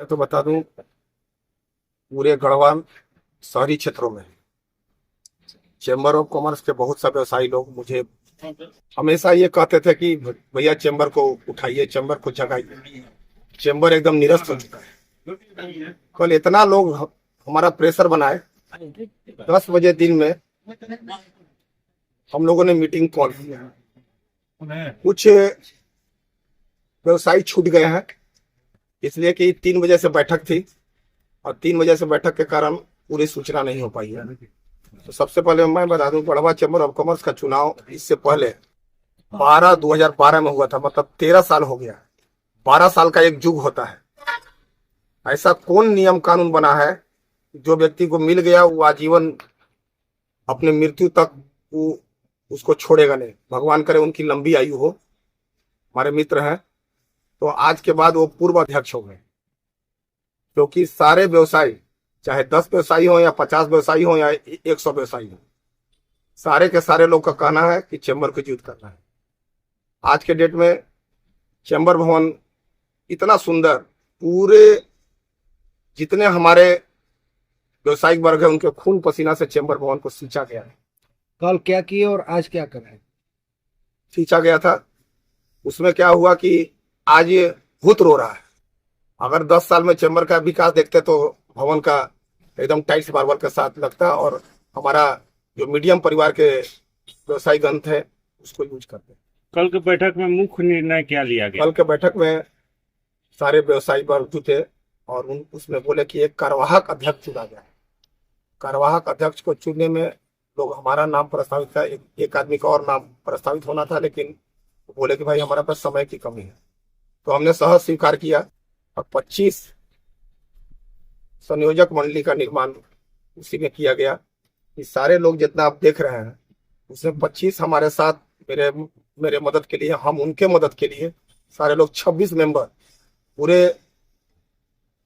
मैं तो बता दूं, पूरे गढ़वा शहरी क्षेत्रों में चेंबर ऑफ कॉमर्स के बहुत सा व्यवसायी लोग मुझे हमेशा ये कहते थे कि भैया चेंबर को उठाइए, चेंबर को जगाइए। चेंबर एकदम निरस्त हो चुका है। कल इतना लोग हमारा प्रेशर बनाए, 10 बजे दिन में हम लोगों ने मीटिंग कॉल किया। कुछ व्यवसायी छूट गए हैं, इसलिए कि 3 बजे से बैठक थी और 3 बजे से बैठक के कारण पूरी सूचना नहीं हो पाई है। तो सबसे पहले मैं बता दूं, गढ़वा चैम्बर ऑफ कॉमर्स का चुनाव इससे पहले 2012 में हुआ था, मतलब 13 साल हो गया। 12 साल का एक युग होता है। ऐसा कौन नियम कानून बना है जो व्यक्ति को मिल गया वो आजीवन अपने मृत्यु तक वो उसको छोड़ेगा नहीं। भगवान करे उनकी लंबी आयु हो। हमारे मित्र हैं, तो आज के बाद वो पूर्व अध्यक्ष हो गए, क्योंकि सारे व्यवसायी, चाहे 10 व्यवसायी हो या 50 व्यवसायी हो या 100 व्यवसायी हो, सारे के सारे लोग का कहना है कि चैम्बर को युद्ध करना है। आज के डेट में चैम्बर भवन इतना सुंदर, पूरे जितने हमारे व्यवसायिक वर्ग है उनके खून पसीना से चैम्बर भवन को सींचा गया है। कल क्या किए और आज क्या कर रहे हैं? सींचा गया था, उसमें क्या हुआ कि आज ये भूत रो रहा है। अगर 10 साल में चैम्बर का विकास देखते तो भवन का एकदम टाइल्स मार्बल के साथ लगता और हमारा जो मीडियम परिवार के व्यवसायी गण थे उसको यूज करते। कल की बैठक में मुख्य निर्णय क्या लिया गया? कल के बैठक में सारे व्यवसायी वर्ग थे और उसमें बोले कि एक कार्यवाहक अध्यक्ष चुना गया है। कार्यवाहक अध्यक्ष को चुनने में लोग हमारा नाम प्रस्तावित था, एक आदमी का और नाम प्रस्तावित होना था, लेकिन बोले कि भाई हमारे पास समय की कमी है। तो हमने सहज स्वीकार किया और 25 संयोजक मंडली का निर्माण उसी में किया गया। ये सारे लोग जितना आप देख रहे हैं उसमें 25 हमारे साथ मेरे मदद के लिए, हम उनके मदद के लिए, सारे लोग 26 मेंबर पूरे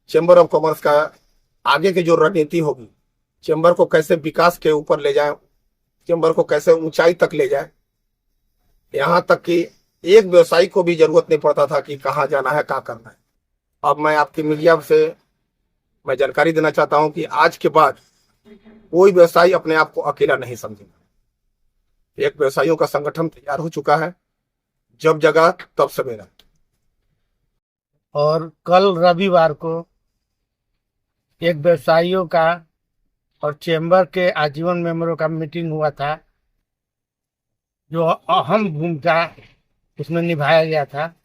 चैम्बर ऑफ कॉमर्स का आगे की जो रणनीति होगी, चैम्बर को कैसे विकास के ऊपर ले जाए, चैम्बर को कैसे ऊंचाई तक ले जाए, यहाँ तक कि एक व्यवसायी को भी जरूरत नहीं पड़ता था कि कहाँ जाना है, क्या करना है। अब मैं आपकी मीडिया से मैं जानकारी देना चाहता हूं कि आज के बाद कोई व्यवसायी अपने आप को अकेला नहीं समझेगा। एक व्यवसायियों का संगठन तैयार हो चुका है, जब जगह तब सवेरा। और कल रविवार को एक व्यवसायियों का और चैम्बर के आजीवन मेंबरों का मीटिंग हुआ था, जो अहम भूमिका उसमें निभाया गया था।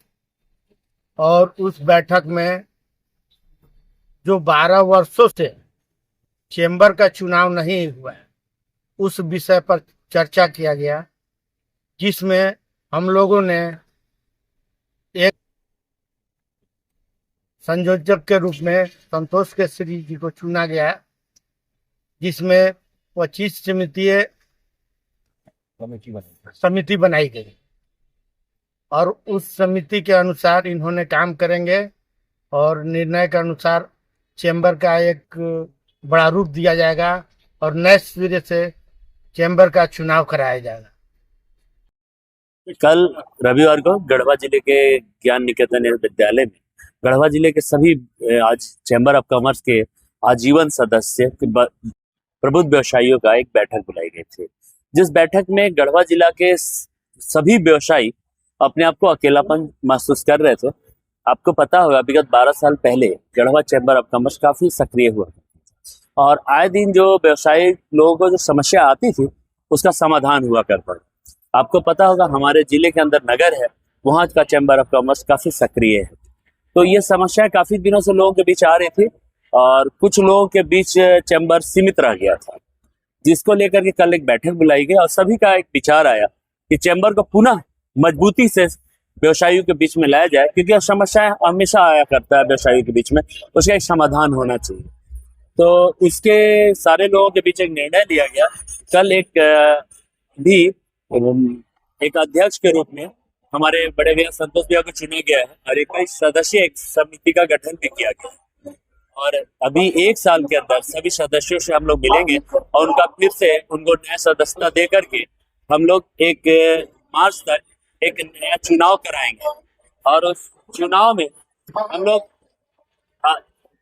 और उस बैठक में जो 12 वर्षों से चैम्बर का चुनाव नहीं हुआ है उस विषय पर चर्चा किया गया, जिसमें हम लोगों ने एक संयोजक के रूप में संतोष केसरी जी को चुना गया, जिसमें 25 समिति बनाई गई और उस समिति के अनुसार इन्होंने काम करेंगे और निर्णय के अनुसार चैम्बर का एक बड़ा रूप दिया जाएगा और नए सिरे से चैम्बर का चुनाव कराया जाएगा। कल रविवार को गढ़वा जिले के ज्ञान निकेतन विद्यालय में गढ़वा जिले के सभी आज चैम्बर ऑफ कॉमर्स के आजीवन सदस्य प्रबुद्ध व्यवसायियों का एक बैठक बुलाई गई थी, जिस बैठक में गढ़वा जिला के सभी व्यवसायी अपने आप को अकेलापन महसूस कर रहे थे। आपको पता होगा विगत 12 साल पहले गढ़वा चैम्बर ऑफ कॉमर्स काफी सक्रिय हुआ और आए दिन जो व्यवसायी लोगों को जो समस्या आती थी उसका समाधान हुआ करता था। आपको पता होगा हमारे जिले के अंदर नगर है, वहाँ का चैम्बर ऑफ कॉमर्स काफी सक्रिय है। तो ये समस्या काफी दिनों से लोगों के बीच आ रही थी और कुछ लोगों के बीच चैम्बर सीमित रह गया था, जिसको लेकर के कल एक बैठक बुलाई गई और सभी का एक विचार आया कि चैम्बर को पुनः मजबूती से व्यवसायियों के बीच में लाया जाए, क्योंकि समस्या हमेशा आया करता है व्यवसायियों के बीच में, उसका एक समाधान होना चाहिए। तो उसके सारे लोगों के बीच एक निर्णय लिया गया। कल एक अध्यक्ष के रूप में हमारे बड़े भैया संतोष भैया को चुना गया है और 21 सदस्य एक समिति का गठन भी किया गया है। और अभी 1 साल के अंदर सभी सदस्यों से हम लोग मिलेंगे और उनका फिर से उनको नया सदस्यता दे करके हम लोग एक मार्च तक एक नया चुनाव कराएंगे और उस चुनाव में हम लोग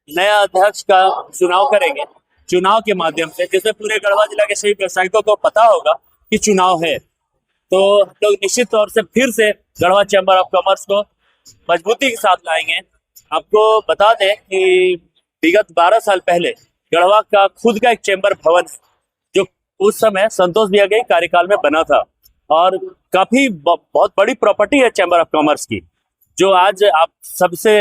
नया अध्यक्ष का चुनाव करेंगे। चुनाव के माध्यम से, जैसे पूरे गढ़वा जिला के सभी व्यवसायिकों को पता होगा कि चुनाव है, तो लोग निश्चित तौर से फिर से गढ़वा चैम्बर ऑफ कॉमर्स को मजबूती के साथ लाएंगे। आपको बता दें कि विगत 12 साल पहले गढ़वा का खुद का एक चैम्बर भवन है, जो उस समय संतोष भैया के कार्यकाल में बना था, और काफी बहुत बड़ी प्रॉपर्टी है चैम्बर ऑफ कॉमर्स की, जो आज आप सबसे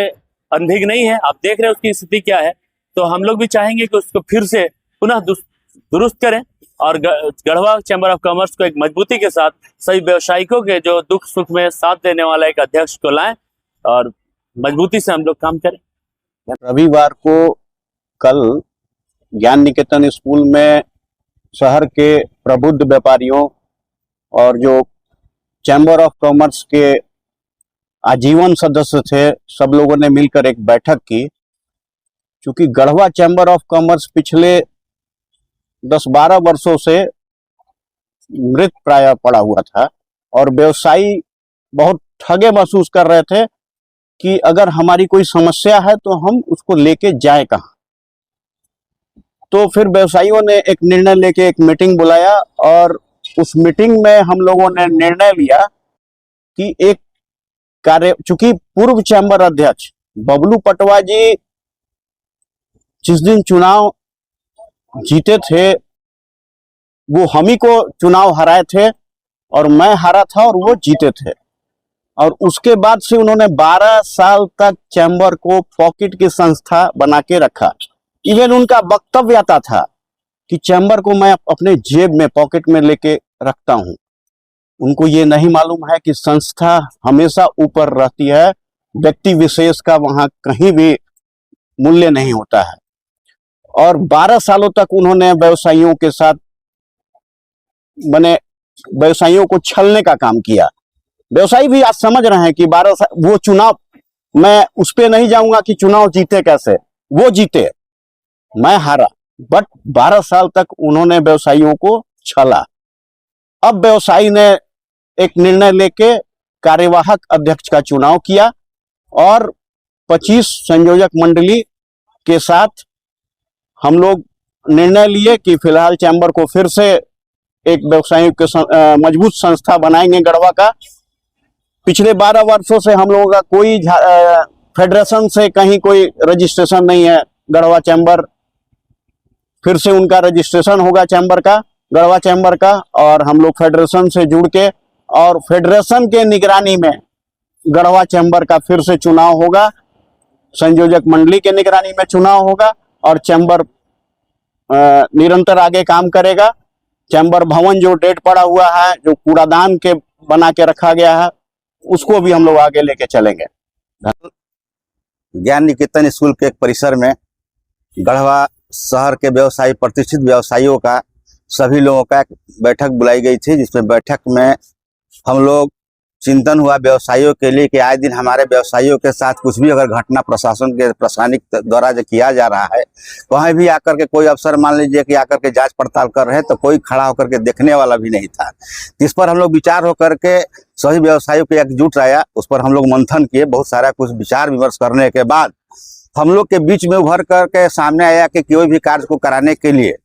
अनभिज्ञ नहीं है। आप देख रहे हैं उसकी स्थिति क्या है। तो हम लोग भी चाहेंगे कि उसको फिर से पुनः दुरुस्त करें और गढ़वा चैम्बर ऑफ कॉमर्स को एक मजबूती के साथ सभी व्यवसायिकों के जो दुख सुख में साथ देने वाला एक अध्यक्ष को लाएं और मजबूती से हम लोग काम करें। रविवार को कल ज्ञान निकेतन स्कूल में शहर के प्रबुद्ध व्यापारियों और जो चैम्बर ऑफ कॉमर्स के आजीवन सदस्य थे, सब लोगों ने मिलकर एक बैठक की। क्योंकि गढ़वा चैम्बर ऑफ कॉमर्स पिछले 10-12 वर्षों से मृत प्राय पड़ा हुआ था और व्यवसायी बहुत ठगे महसूस कर रहे थे कि अगर हमारी कोई समस्या है तो हम उसको लेके जाए कहाँ। तो फिर व्यवसायियों ने एक निर्णय लेके एक मीटिंग बुलाया और उस मीटिंग में हम लोगों ने निर्णय लिया कि एक कार्य, चूंकि पूर्व चैम्बर अध्यक्ष बबलू पटवा जी जिस दिन चुनाव जीते थे, वो हम ही को चुनाव हराए थे और मैं हारा था और वो जीते थे। और उसके बाद से उन्होंने 12 साल तक चैम्बर को पॉकेट की संस्था बना के रखा। इवन उनका वक्तव्य आता था कि चैम्बर को मैं अपने जेब में पॉकेट में लेके रखता हूं। उनको ये नहीं मालूम है कि संस्था हमेशा ऊपर रहती है, व्यक्ति विशेष का वहां कहीं भी मूल्य नहीं होता है। और 12 सालों तक उन्होंने व्यवसायियों के साथ व्यवसायियों को छलने का काम किया। व्यवसायी भी आज समझ रहे हैं कि 12 साल वो चुनाव, मैं उस पे नहीं जाऊंगा कि चुनाव जीते कैसे, वो जीते, मैं हारा, बट 12 साल तक उन्होंने व्यवसायियों को छला। अब व्यवसायी ने एक निर्णय लेके कार्यवाहक अध्यक्ष का चुनाव किया और 25 संयोजक मंडली के साथ हम लोग निर्णय लिए कि फिलहाल चैम्बर को फिर से एक व्यवसायियों के मजबूत संस्था बनाएंगे गढ़वा का। पिछले 12 वर्षों से हम लोगों का कोई फेडरेशन से कहीं कोई रजिस्ट्रेशन नहीं है। गढ़वा चैम्बर फिर से उनका रजिस्ट्रेशन होगा चैम्बर का, गढ़वा चैम्बर का, और हम लोग फेडरेशन से जुड़ के और फेडरेशन के निगरानी में गढ़वा चैम्बर का फिर से चुनाव होगा, संयोजक मंडली के निगरानी में चुनाव होगा और चैम्बर निरंतर आगे काम करेगा। चैम्बर भवन जो डेट पड़ा हुआ है, जो कूड़ादान के बना के रखा गया है, उसको भी हम लोग आगे लेके चलेंगे। ज्ञान निकेतन स्कूल के एक परिसर में गढ़वा शहर के व्यवसायी, प्रतिष्ठित व्यवसायियों का, सभी लोगों का एक बैठक बुलाई गई थी, जिसमें बैठक में हम लोग चिंतन हुआ व्यवसायियों के लिए कि आए दिन हमारे व्यवसायियों के साथ कुछ भी अगर घटना प्रशासन के प्रशासनिक द्वारा जो किया जा रहा है, वहाँ भी आकर के कोई अफसर मान लीजिए कि आकर के जांच पड़ताल कर रहे हैं, तो कोई खड़ा होकर के देखने वाला भी नहीं था। जिस पर हम लोग विचार होकर के सभी व्यवसायियों के एकजुट आया, उस पर हम लोग मंथन किए। बहुत सारा कुछ विचार विमर्श करने के बाद हम लोग के बीच में उभर करके सामने आया कि कोई भी कार्य को कराने के लिए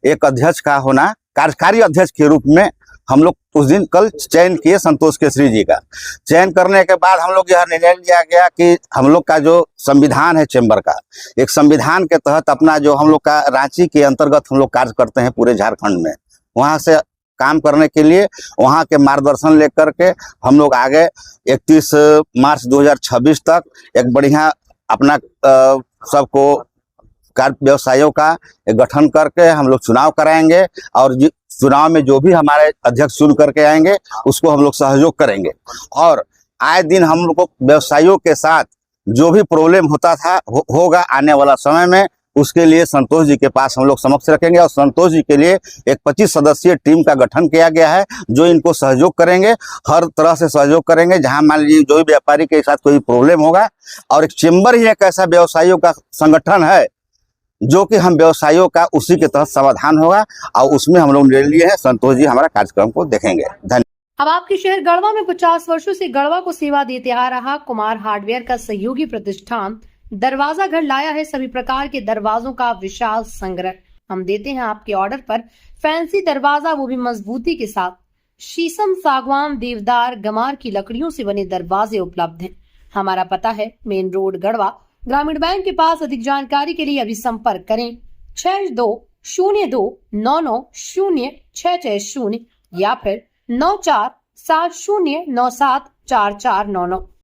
एक अध्यक्ष का होना, कार्यकारी अध्यक्ष के रूप में हम लोग उस दिन कल चयन किए संतोष केसरी जी का। चयन करने के बाद हम लोग यह निर्णय लिया गया कि हम लोग का जो संविधान है चैम्बर का, एक संविधान के तहत अपना जो हम लोग का रांची के अंतर्गत हम लोग कार्य करते हैं पूरे झारखंड में, वहाँ से काम करने के लिए वहाँ के मार्गदर्शन लेकर के हम लोग आगे 31 मार्च 2026 तक एक बढ़िया अपना सबको कार्य व्यवसायियों का एक गठन करके हम लोग चुनाव कराएंगे और चुनाव में जो भी हमारे अध्यक्ष चुन करके आएंगे उसको हम लोग सहयोग करेंगे। और आए दिन हम लोग को व्यवसायियों के साथ जो भी प्रॉब्लम होता था होगा आने वाला समय में, उसके लिए संतोष जी के पास हम लोग समक्ष रखेंगे और संतोष जी के लिए एक 25 सदस्यीय टीम का गठन किया गया है, जो इनको सहयोग करेंगे, हर तरह से सहयोग करेंगे। जहां मान लीजिए जो भी व्यापारी के साथ कोई प्रॉब्लम होगा, और एक चैम्बर ही एक ऐसा व्यवसायियों का संगठन है जो कि हम व्यवसायियों का उसी के तहत समाधान होगा, और उसमें हम लोग निर्णय लिए हैं। संतोष जी हमारा कार्यक्रम को देखेंगे। धन्यवाद। अब आपके शहर गढ़वा में 50 वर्षों से गढ़वा को सेवा देते आ रहा कुमार हार्डवेयर का सहयोगी प्रतिष्ठान दरवाजा घर लाया है सभी प्रकार के दरवाजों का विशाल संग्रह। हम देते हैं आपके ऑर्डर पर फैंसी दरवाजा, वो भी मजबूती के साथ। शीशम, सागवान, देवदार, गमार की लकड़ियों से बने दरवाजे उपलब्ध हैं। हमारा पता है मेन रोड, गढ़वा, ग्रामीण बैंक के पास। अधिक जानकारी के लिए अभी संपर्क करें 6202990660 या फिर 9470974499।